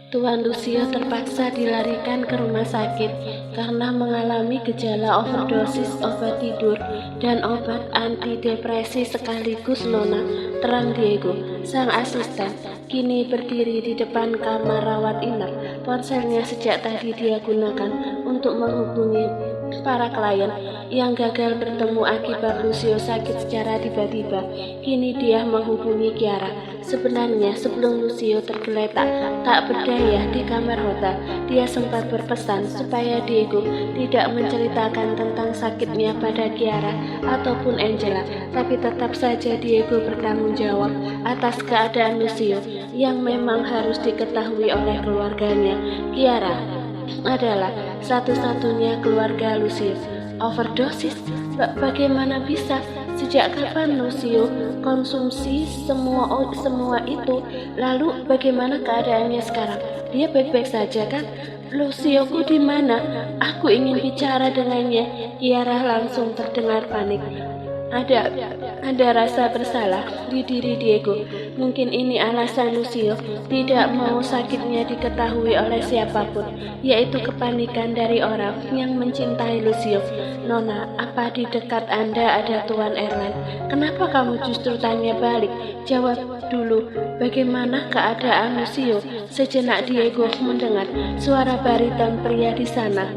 Tuan Lucio terpaksa dilarikan ke rumah sakit karena mengalami gejala overdosis obat tidur dan obat antidepresi sekaligus. Nona, terang Diego, sang asisten, kini berdiri di depan kamar rawat inap. Ponselnya sejak tadi dia gunakan untuk menghubungi para klien yang gagal bertemu akibat Lucio sakit secara tiba-tiba. Kini dia menghubungi Kiara. Sebenarnya sebelum Lucio tergeletak tak berdaya di kamar hotel, dia sempat berpesan supaya Diego tidak menceritakan tentang sakitnya pada Kiara ataupun Angela, tapi tetap saja Diego bertanggung jawab atas keadaan Lucio yang memang harus diketahui oleh keluarganya. Kiara adalah satu-satunya keluarga Lucio. Overdosis? Bagaimana bisa? Sejak kapan Lucio konsumsi semua itu? Lalu bagaimana keadaannya sekarang? Dia baik-baik saja kan? Lucioku di mana? Aku ingin bicara dengannya. Kiara langsung terdengar panik. Ada rasa bersalah di diri Diego. Mungkin ini alasan Lucio tidak mau sakitnya diketahui oleh siapapun, yaitu kepanikan dari orang yang mencintai Lucio. Nona, apa di dekat Anda ada Tuan Erland? Kenapa kamu justru tanya balik? Jawab dulu, bagaimana keadaan Lucio? Sejenak Diego mendengar suara bariton pria di sana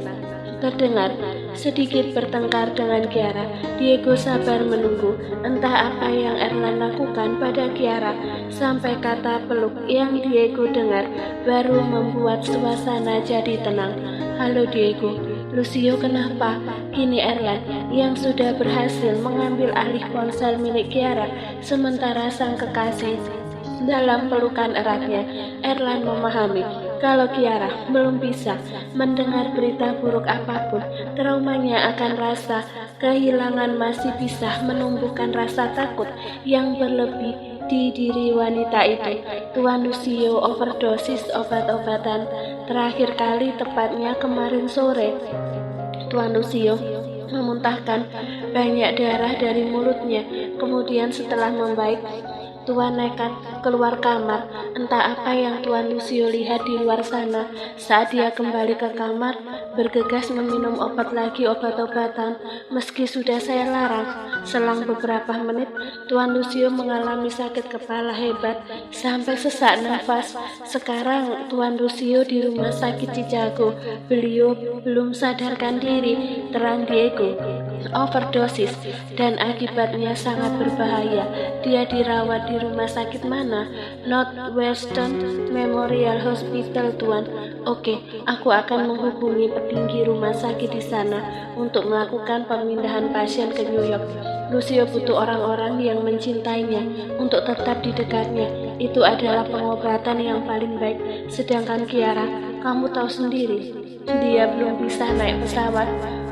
terdengar sedikit bertengkar dengan Kiara. Diego sabar menunggu entah apa yang Erland lakukan pada Kiara, sampai kata peluk yang Diego dengar baru membuat suasana jadi tenang. Halo Diego, Lucio kenapa? Kini Erland yang sudah berhasil mengambil alih ponsel milik Kiara, sementara sang kekasih dalam pelukan eratnya. Erland memahami kalau Kiara belum bisa mendengar berita buruk apapun, traumanya akan rasa kehilangan masih bisa menumbuhkan rasa takut yang berlebih di diri wanita itu. Tuan Lucio overdosis obat-obatan terakhir kali tepatnya kemarin sore. Tuan Lucio memuntahkan banyak darah dari mulutnya. Kemudian setelah membaik, Tuan nekat keluar kamar. Entah apa yang Tuan Lucio lihat di luar sana. Saat dia kembali ke kamar, bergegas meminum obat-obatan meski sudah saya larang. Selang beberapa menit, Tuan Lucio mengalami sakit kepala hebat sampai sesak nafas. Sekarang Tuan Lucio di rumah sakit Chicago. Beliau belum sadarkan diri, terang Diego. Overdosis dan akibatnya sangat berbahaya. Dia dirawat di rumah sakit mana? Northwestern Memorial Hospital, Tuan. Oke, aku akan menghubungi petinggi rumah sakit di sana untuk melakukan pemindahan pasien ke New York. Lucio butuh orang-orang yang mencintainya untuk tetap di dekatnya. Itu adalah pengobatan yang paling baik. Sedangkan Kiara, kamu tahu sendiri, dia belum bisa naik pesawat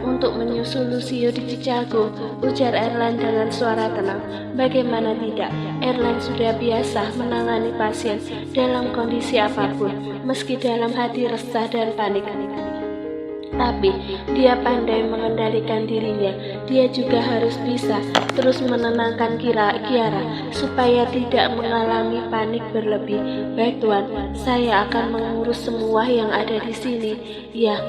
untuk menyusul Lucio di Chicago, ujar Erland dengan suara tenang. Bagaimana tidak, Erland sudah biasa menangani pasien dalam kondisi apapun, meski dalam hati resah dan panik. Tapi dia pandai mengendalikan dirinya. Dia juga harus bisa terus menenangkan Kiara supaya tidak mengalami panik berlebih. Baik Tuan, saya akan mengurus semua yang ada di sini. Iya,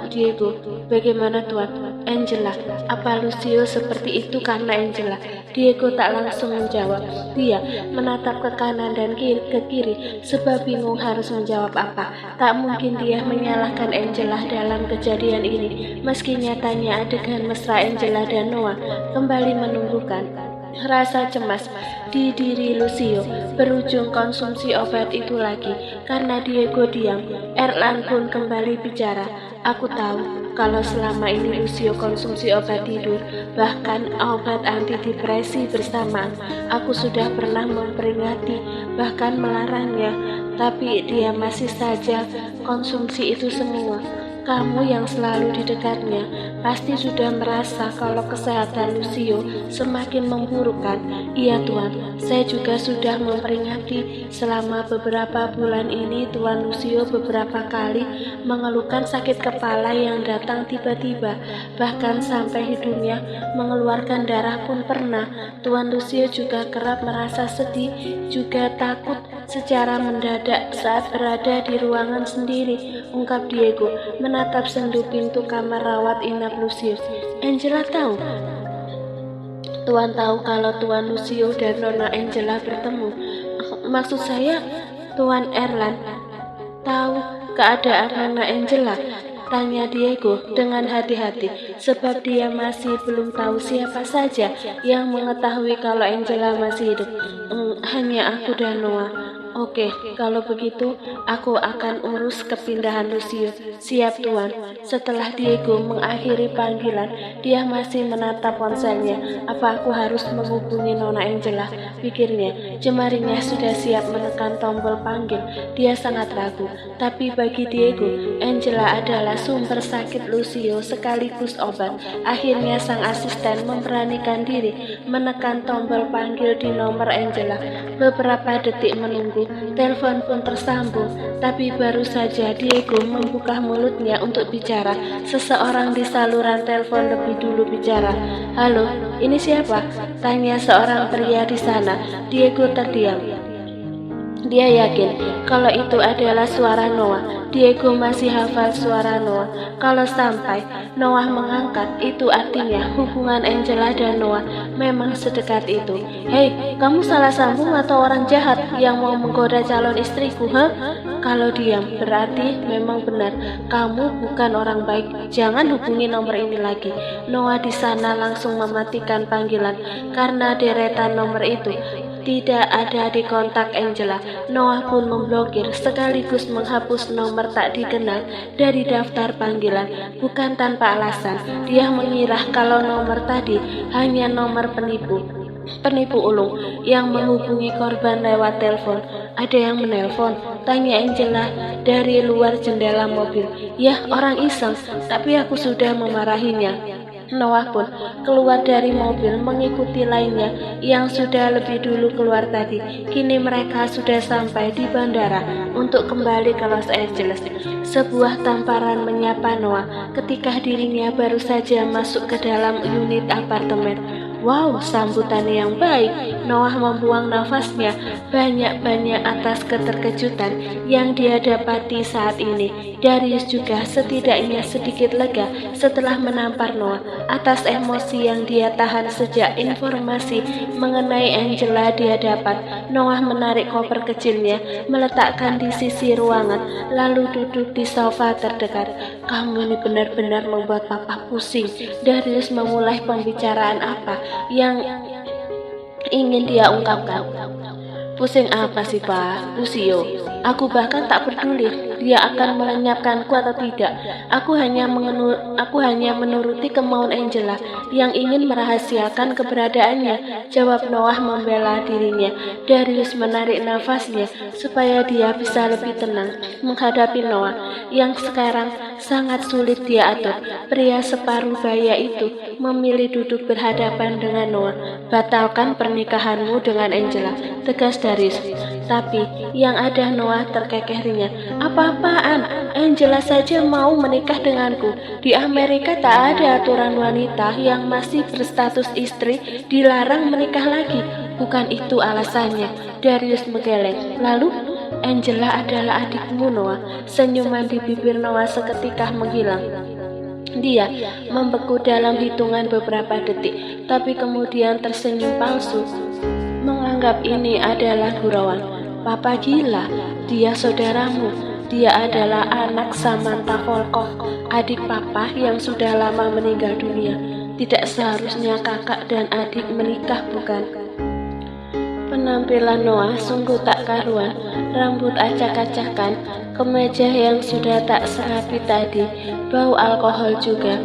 Diego. Bagaimana Tuan? Angela, apa Lucio seperti itu karena Angela? Diego tak langsung menjawab. Dia menatap ke kanan dan ke kiri sebab bingung harus menjawab apa. Tak mungkin dia menyalahkan Angela dalam kejadian ini, meski nyatanya adegan mesra Angela dan Noah kembali menumbuhkan rasa cemas di diri Lucio. Berujung konsumsi obat itu lagi. Karena Diego diam, Erland pun kembali bicara. Aku tahu kalau selama ini Lucio konsumsi obat tidur, bahkan obat antidepresi bersamaan. Aku sudah pernah memperingati, bahkan melarangnya, tapi dia masih saja konsumsi itu semua. Kamu yang selalu di dekatnya pasti sudah merasa kalau kesehatan Lucio semakin memburuk kan? Iya Tuan, saya juga sudah memperingati. Selama beberapa bulan ini Tuan Lucio beberapa kali mengeluhkan sakit kepala yang datang tiba-tiba, bahkan sampai hidungnya mengeluarkan darah pun pernah. Tuan Lucio juga kerap merasa sedih, juga takut secara mendadak saat berada di ruangan sendiri, ungkap Diego, menatap sendu pintu kamar rawat inap Lucius. Angela tahu. Tuan tahu kalau Tuan Lucio dan Nona Angela bertemu. Maksud saya, Tuan Erland tahu keadaan Nona Angela? Tanya Diego dengan hati-hati, sebab dia masih belum tahu siapa saja yang mengetahui kalau Angela masih hidup. Hanya aku dan Noah. Oke, kalau begitu aku akan urus kepindahan Lucio. Siap, Tuan. Setelah Diego mengakhiri panggilan, dia masih menatap ponselnya. Apa aku harus menghubungi Nona Angela? Pikirnya, jemarinya sudah siap menekan tombol panggil. Dia sangat ragu, tapi bagi Diego, Angela adalah sumber sakit Lucio sekaligus obat. Akhirnya sang asisten memberanikan diri menekan tombol panggil di nomor Angela. Beberapa detik menunggu, telepon pun tersambung, tapi baru saja Diego membuka mulutnya untuk bicara, seseorang di saluran telepon lebih dulu bicara. Halo, ini siapa? Tanya seorang pria di sana. Diego terdiam. Dia yakin kalau itu adalah suara Noah. Diego masih hafal suara Noah. Kalau sampai Noah mengangkat, itu artinya hubungan Angela dan Noah memang sedekat itu. Hei, kamu salah sambung atau orang jahat yang mau menggoda calon istriku, ha? Kalau diam, berarti memang benar. Kamu bukan orang baik. Jangan hubungi nomor ini lagi. Noah di sana langsung mematikan panggilan karena deretan nomor itu tidak ada di kontak Angela. Noah pun memblokir sekaligus menghapus nomor tak dikenal dari daftar panggilan. Bukan tanpa alasan, dia mengira kalau nomor tadi hanya nomor penipu ulung yang menghubungi korban lewat telepon. Ada yang menelpon? Tanya Angela dari luar jendela mobil. Ya, orang iseng, tapi aku sudah memarahinya. Noah pun keluar dari mobil mengikuti lainnya yang sudah lebih dulu keluar tadi. Kini mereka sudah sampai di bandara untuk kembali ke Los Angeles. Sebuah tamparan menyapa Noah ketika dirinya baru saja masuk ke dalam unit apartemen. Wow, sambutan yang baik. Noah membuang nafasnya banyak-banyak atas keterkejutan yang dia dapati saat ini. Darius juga setidaknya sedikit lega setelah menampar Noah atas emosi yang dia tahan sejak informasi mengenai Angela dia dapat. Noah menarik koper kecilnya, meletakkan di sisi ruangan, lalu duduk di sofa terdekat. Kamu ini benar-benar membuat papa pusing. Darius memulai pembicaraan apa yang ingin dia ungkapkan. Pusing apa sih, Pak? Lucio, aku bahkan tak peduli dia akan melenyapkanku atau tidak. Aku hanya menuruti kemauan Angela yang ingin merahasiakan keberadaannya, jawab Noah membela dirinya. Darius menarik nafasnya supaya dia bisa lebih tenang menghadapi Noah yang sekarang sangat sulit dia atur. Pria separuh baya itu memilih duduk berhadapan dengan Noah. Batalkan pernikahanmu dengan Angela, tegas Darius. Tapi yang ada Noah terkekeh ringan. Apa-apaan? Angela saja mau menikah denganku. Di Amerika tak ada aturan wanita yang masih berstatus istri dilarang menikah lagi. Bukan itu alasannya. Darius menggeleng. Lalu Angela adalah adikmu, Noah. Senyuman di bibir Noah seketika menghilang. Dia membeku dalam hitungan beberapa detik, tapi kemudian tersenyum palsu, menganggap ini adalah gurauan. Papa gila, dia saudaramu. Dia adalah anak Samantha Volkov, adik papa yang sudah lama meninggal dunia. Tidak seharusnya kakak dan adik menikah, bukan? Penampilan Noah sungguh tak karuan, rambut acak-acakan, kemeja yang sudah tak serapi tadi, bau alkohol juga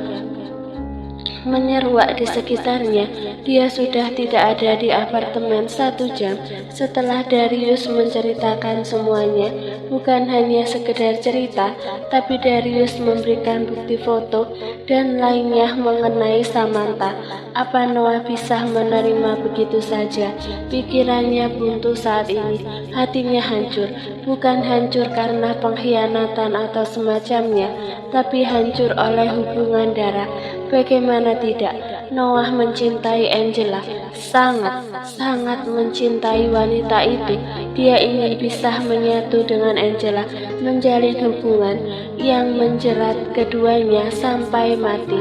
menyeruak di sekitarnya. Dia sudah tidak ada di apartemen 1 jam setelah Darius menceritakan semuanya. Bukan hanya sekedar cerita, tapi Darius memberikan bukti foto dan lainnya mengenai Samantha. Apa Noah bisa menerima begitu saja? Pikirannya buntu saat ini, hatinya hancur. Bukan hancur karena pengkhianatan atau semacamnya, tapi hancur oleh hubungan darah. Bagaimana tidak? Noah mencintai Angela, sangat mencintai wanita itu. Dia ingin bisa menyatu dengan Angela, menjalin hubungan yang menjerat keduanya sampai mati.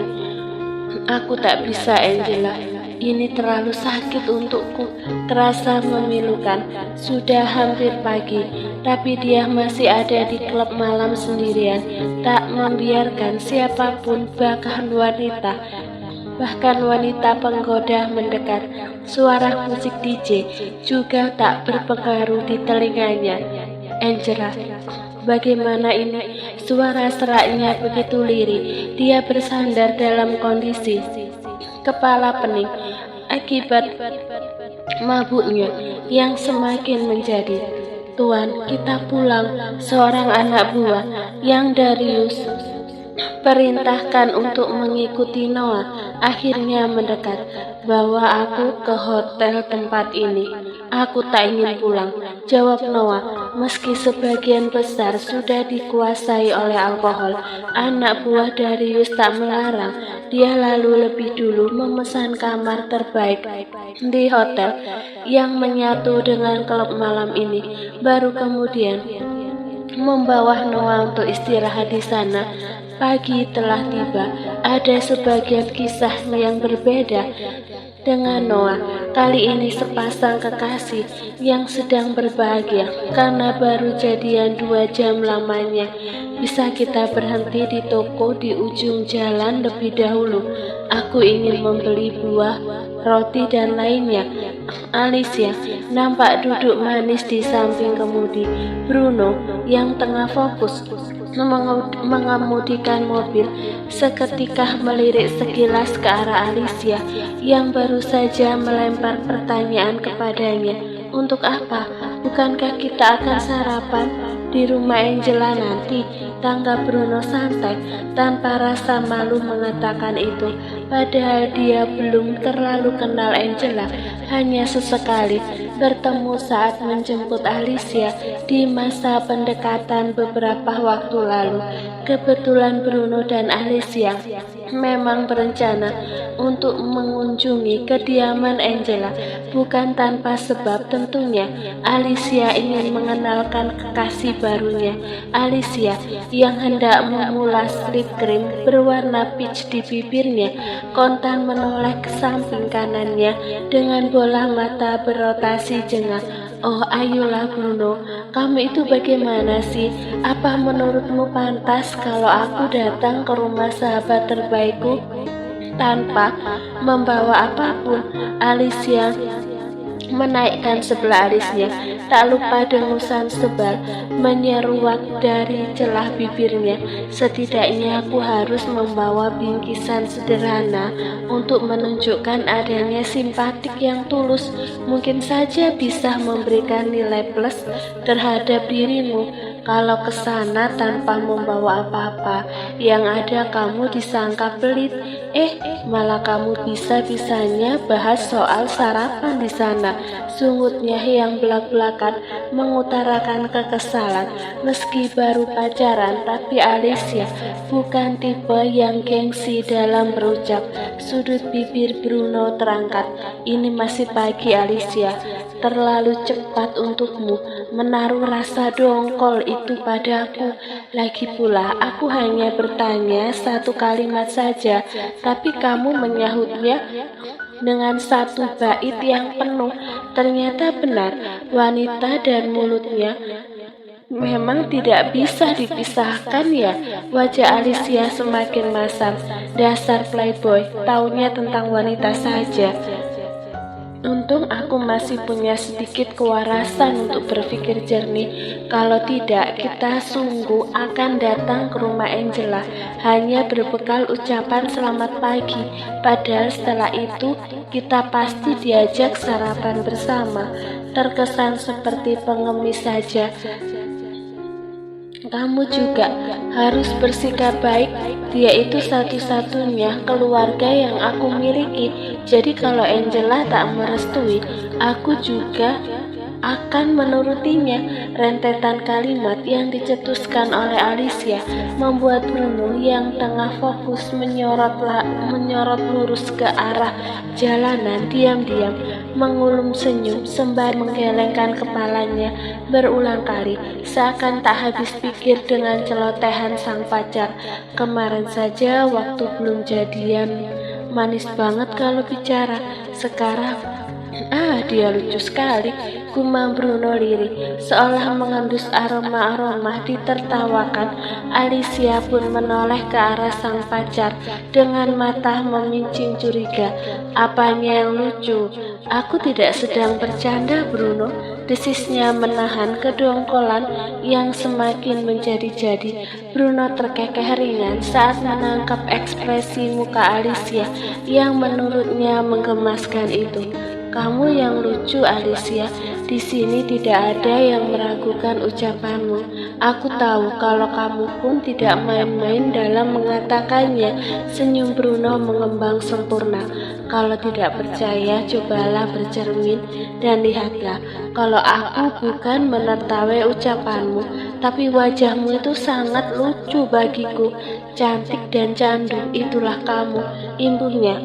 Aku tak bisa, Angela. Ini terlalu sakit untukku, terasa memilukan. Sudah hampir pagi, tapi dia masih ada di klub malam sendirian, tak membiarkan siapapun, bahkan wanita penggoda mendekat. Suara musik DJ juga tak berpengaruh di telinganya. Angela, bagaimana ini? Suara seraknya begitu lirih. Dia bersandar dalam kondisi kepala pening akibat mabuknya yang semakin menjadi. Tuan, kita pulang. Seorang anak buah yang Darius perintahkan untuk mengikuti Noah akhirnya mendekat. Bawa aku ke hotel tempat ini. Aku tak ingin pulang, jawab Noah. Meski sebagian besar sudah dikuasai oleh alkohol, anak buah Darius tak melarang. Dia lalu lebih dulu memesan kamar terbaik di hotel yang menyatu dengan klub malam ini. Baru kemudian membawa Noah untuk istirahat di sana. Pagi telah tiba. Ada sebagian kisah yang berbeda dengan Noah. Kali ini sepasang kekasih yang sedang berbahagia karena baru jadian 2 jam lamanya. Bisa kita berhenti di toko di ujung jalan lebih dahulu? Aku ingin membeli buah, roti dan lainnya. Alicia nampak duduk manis di samping kemudi. Bruno yang tengah fokus mengemudikan mobil seketika melirik sekilas ke arah Alicia yang baru saja melempar pertanyaan kepadanya. Untuk apa? Bukankah kita akan sarapan di rumah Angela nanti? Tanggap Bruno santai tanpa rasa malu mengatakan itu. Padahal dia belum terlalu kenal Angela, hanya sesekali bertemu saat menjemput Alicia di masa pendekatan beberapa waktu lalu. Kebetulan Bruno dan Alicia memang berencana untuk mengunjungi kediaman Angela, bukan tanpa sebab tentunya. Alicia ingin mengenalkan kekasih barunya. Alicia yang hendak memulas lip cream berwarna peach di bibirnya, kontan menoleh ke samping kanannya dengan bola mata berotasi jengah. Oh, ayolah Bruno, kamu itu bagaimana sih? Apa menurutmu pantas kalau aku datang ke rumah sahabat terbaikku tanpa membawa apapun? Alicia menaikkan sebelah alisnya, tak lupa dengusan sebal menyeruak dari celah bibirnya. Setidaknya aku harus membawa bingkisan sederhana untuk menunjukkan adanya simpatik yang tulus. Mungkin saja bisa memberikan nilai plus terhadap dirimu. Kalau ke sana tanpa membawa apa-apa, yang ada kamu disangka pelit. Malah kamu bisa-bisanya bahas soal sarapan di sana. Sungutnya yang belak-belakan mengutarakan kekesalan. Meski baru pacaran, tapi Alicia bukan tipe yang gengsi dalam berucap. Sudut bibir Bruno terangkat. Ini masih pagi, Alicia. Terlalu cepat untukmu menaruh rasa dongkol itu padaku. Lagi pula, aku hanya bertanya satu kalimat saja, tapi kamu menyahutnya dengan satu bait yang penuh. Ternyata benar, wanita dan mulutnya memang tidak bisa dipisahkan ya. Wajah Alicia semakin masam. Dasar playboy, taunya tentang wanita saja. Untung aku masih punya sedikit kewarasan untuk berpikir jernih. Kalau tidak, kita sungguh akan datang ke rumah Angela hanya berbekal ucapan selamat pagi. Padahal setelah itu kita pasti diajak sarapan bersama. Terkesan seperti pengemis saja. Kamu juga harus bersikap baik. Dia itu satu-satunya keluarga yang aku miliki. Jadi kalau Angela tak merestui, aku juga akan menurutinya. Rentetan kalimat yang dicetuskan oleh Alicia membuat Bruno yang tengah fokus menyorot lurus ke arah jalanan diam-diam mengulum senyum sembari menggelengkan kepalanya berulang kali, seakan tak habis pikir dengan celotehan sang pacar. Kemarin saja waktu belum jadian manis banget kalau bicara, sekarang dia lucu sekali, gumam Bruno lirih, seolah mengendus aroma-aroma ditertawakan. Alicia pun menoleh ke arah sang pacar dengan mata memincing curiga. Apanya yang lucu? Aku tidak sedang bercanda, Bruno, desisnya menahan kedongkolan yang semakin menjadi-jadi. Bruno terkekeh ringan saat menangkap ekspresi muka Alicia yang menurutnya menggemaskan itu. Kamu yang lucu, Alicia. Di sini tidak ada yang meragukan ucapanmu. Aku tahu kalau kamu pun tidak main-main dalam mengatakannya. Senyum Bruno mengembang sempurna. Kalau tidak percaya, cobalah bercermin dan lihatlah. Kalau aku bukan menertawa ucapanmu, tapi wajahmu itu sangat lucu bagiku. Cantik dan candu, itulah kamu, imbuhnya.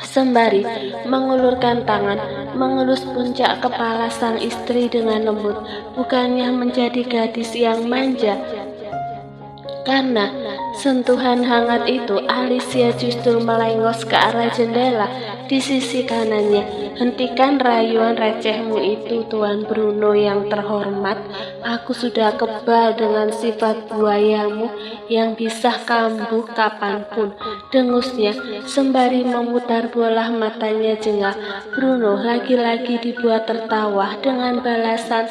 Sembari mengulurkan tangan, mengelus puncak kepala sang istri dengan lembut, bukannya menjadi gadis yang manja. Karena sentuhan hangat itu, Alicia justru melengos ke arah jendela di sisi kanannya. Hentikan rayuan recehmu itu, Tuan Bruno yang terhormat. Aku sudah kebal dengan sifat buayamu yang bisa kambuh kapanpun, dengusnya sembari memutar bola matanya jengah. Bruno lagi-lagi dibuat tertawa dengan balasan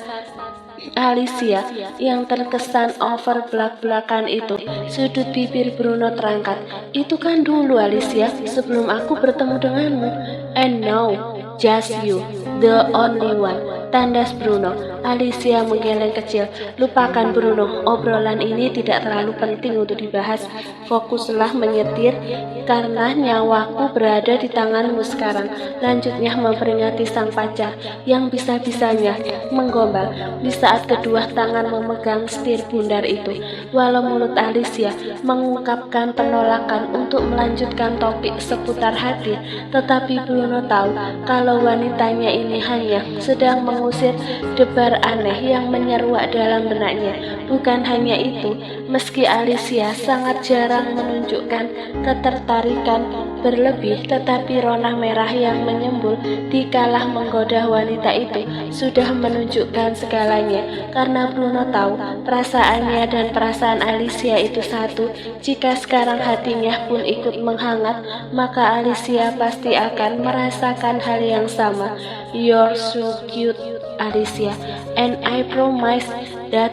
Alicia yang terkesan over belak-belakan itu. Sudut bibir Bruno terangkat. Itu kan dulu, Alicia, sebelum aku bertemu denganmu. And now, just you, the only one. Tandas Bruno. Alicia menggeleng kecil. Lupakan Bruno, obrolan ini tidak terlalu penting untuk dibahas. Fokuslah menyetir karena nyawaku berada di tanganmu sekarang. Lanjutnya memperingati sang pacar yang bisa-bisanya menggombal di saat kedua tangan memegang setir bundar itu. Walau mulut Alicia mengungkapkan penolakan untuk melanjutkan topik seputar hati, tetapi Bruno tahu kalau wanitanya ini hanya sedang mengusir debar aneh yang menyeruak dalam benaknya. Bukan hanya itu, meski Alicia sangat jarang menunjukkan ketertarikan berlebih, tetapi rona merah yang menyembul dikala menggoda wanita itu sudah menunjukkan segalanya. Karena Bruno tahu perasaannya dan perasaan Alicia itu satu. Jika sekarang hatinya pun ikut menghangat, maka Alicia pasti akan merasakan hal yang sama. You're so cute, Alicia, and I promise that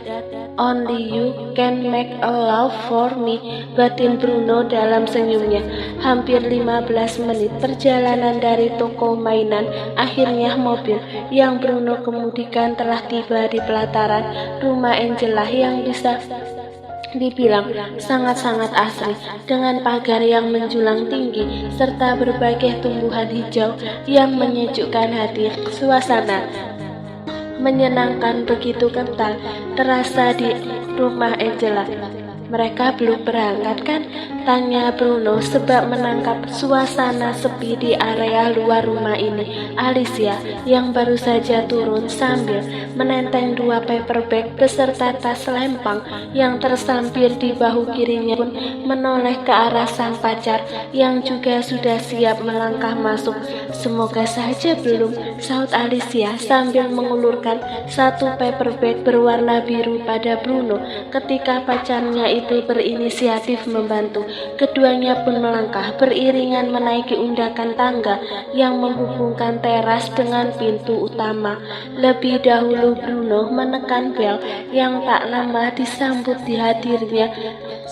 only you can make a love for me, batin Bruno dalam senyumnya. Hampir 15 menit perjalanan dari toko mainan, akhirnya mobil yang Bruno kemudikan telah tiba di pelataran rumah Angela yang bisa dibilang sangat-sangat asri, dengan pagar yang menjulang tinggi serta berbagai tumbuhan hijau yang menyejukkan hati. Suasana menyenangkan begitu kental terasa di rumah Angela. Mereka belum berangkat kan? Tanya Bruno sebab menangkap suasana sepi di area luar rumah ini. Alicia yang baru saja turun sambil menenteng 2 paperback beserta tas lempang yang tersampir di bahu kirinya pun menoleh ke arah sang pacar yang juga sudah siap melangkah masuk. Semoga saja belum, saut Alicia sambil mengulurkan 1 paperback berwarna biru pada Bruno ketika pacarnya itu berinisiatif membantu. Keduanya pun melangkah beriringan menaiki undakan tangga yang menghubungkan teras dengan pintu utama. Lebih dahulu Bruno menekan bel yang tak lama disambut dihadirnya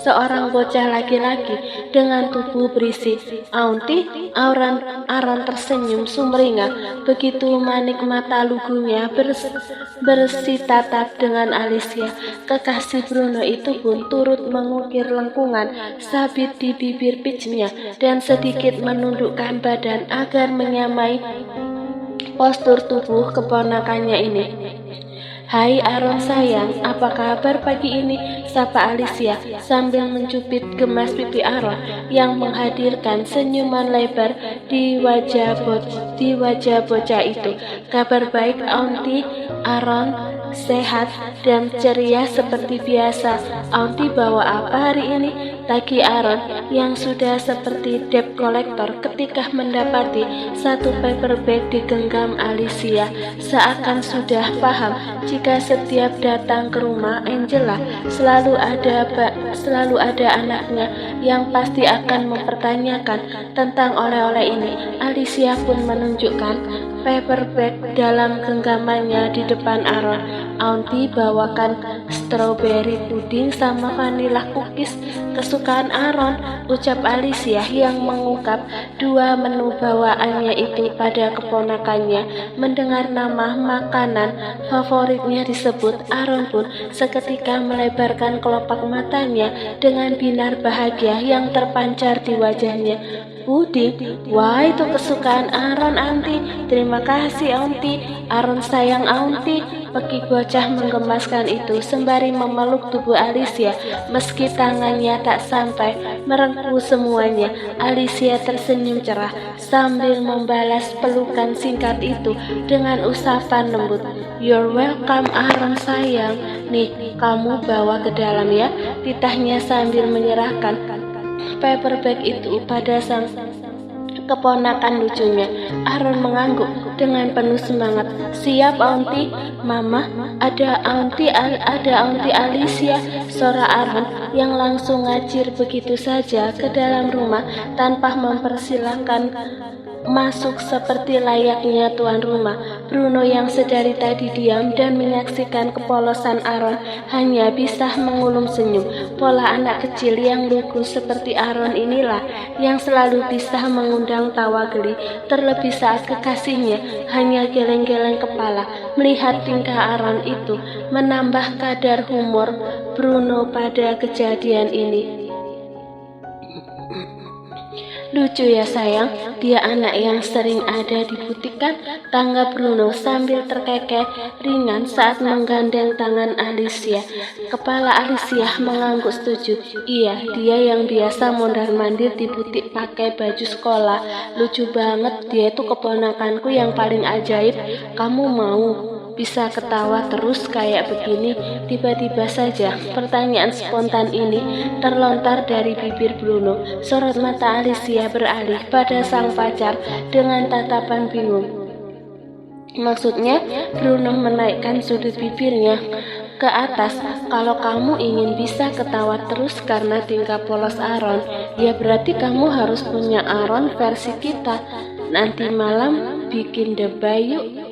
seorang bocah laki-laki dengan tubuh berisi. Auntie, Aran tersenyum sumringah begitu manik mata lugunya bersitatap dengan Alicia. Kekasih Bruno itu pun turut mengukir lengkungan sabit di bibir peachnya dan sedikit menundukkan badan agar menyamai postur tubuh keponakannya ini. "Hai Aaron sayang, apa kabar pagi ini?" sapa Alicia sambil mencubit gemas pipi Aaron yang menghadirkan senyuman lebar di wajah bocah itu. "Kabar baik, Auntie." Aaron sehat dan ceria seperti biasa. "Auntie bawa apa hari ini?" tagih Aaron yang sudah seperti debt collector ketika mendapati satu paper bag digenggam Alicia, seakan sudah paham jika setiap datang ke rumah Angela selalu ada anaknya yang pasti akan mempertanyakan tentang oleh-oleh ini. Alicia pun menunjukkan paper bag dalam genggamannya di depan Aaron. "Auntie bawakan strawberry pudding sama vanilla cookies kesukaan Aaron," ucap Alicia yang mengungkap dua menu bawaannya itu pada keponakannya. Mendengar nama makanan favoritnya disebut, Aaron pun seketika melebarkan kelopak matanya dengan binar bahagia yang terpancar di wajahnya. "Puding? Wah, itu kesukaan Aaron, Auntie. Terima kasih, Auntie. Aaron sayang, Auntie." Peki bocah menggemaskan itu sembari memeluk tubuh Alicia meski tangannya tak sampai merengkuh semuanya. Alicia tersenyum cerah sambil membalas pelukan singkat itu dengan usapan lembut. "You're welcome, Aaron sayang. Nih, kamu bawa ke dalam ya," titahnya sambil menyerahkan paper bag itu pada sang keponakan lucunya. Aaron mengangguk dengan penuh semangat. "Siap, Auntie." "Mama, ada Auntie Alicia," suara Aaron yang langsung ngacir begitu saja ke dalam rumah tanpa mempersilahkan masuk seperti layaknya tuan rumah. Bruno yang sedari tadi diam dan menyaksikan kepolosan Aaron hanya bisa mengulum senyum. Pola anak kecil yang lugu seperti Aaron inilah yang selalu bisa mengundang tawa geli, terlebih saat kekasihnya hanya geleng-geleng kepala. Melihat tingkah Aaron itu menambah kadar humor Bruno pada kejadian ini. "Lucu ya sayang, dia anak yang sering ada di butik kan?" tangga Bruno sambil terkekeh ringan saat menggandeng tangan Alicia. Kepala Alicia mengangguk setuju. "Iya, dia yang biasa mondar-mandir di butik pakai baju sekolah. Lucu banget, dia itu keponakanku yang paling ajaib. Kamu mau bisa ketawa terus kayak begini?" Tiba-tiba saja pertanyaan spontan ini terlontar dari bibir Bruno. Sorot mata Alicia beralih pada sang pacar dengan tatapan bingung. Maksudnya, Bruno menaikkan sudut bibirnya ke atas. "Kalau kamu ingin bisa ketawa terus karena tingkah polos Aaron, ya berarti kamu harus punya Aaron versi kita. Nanti malam bikin debay yuk."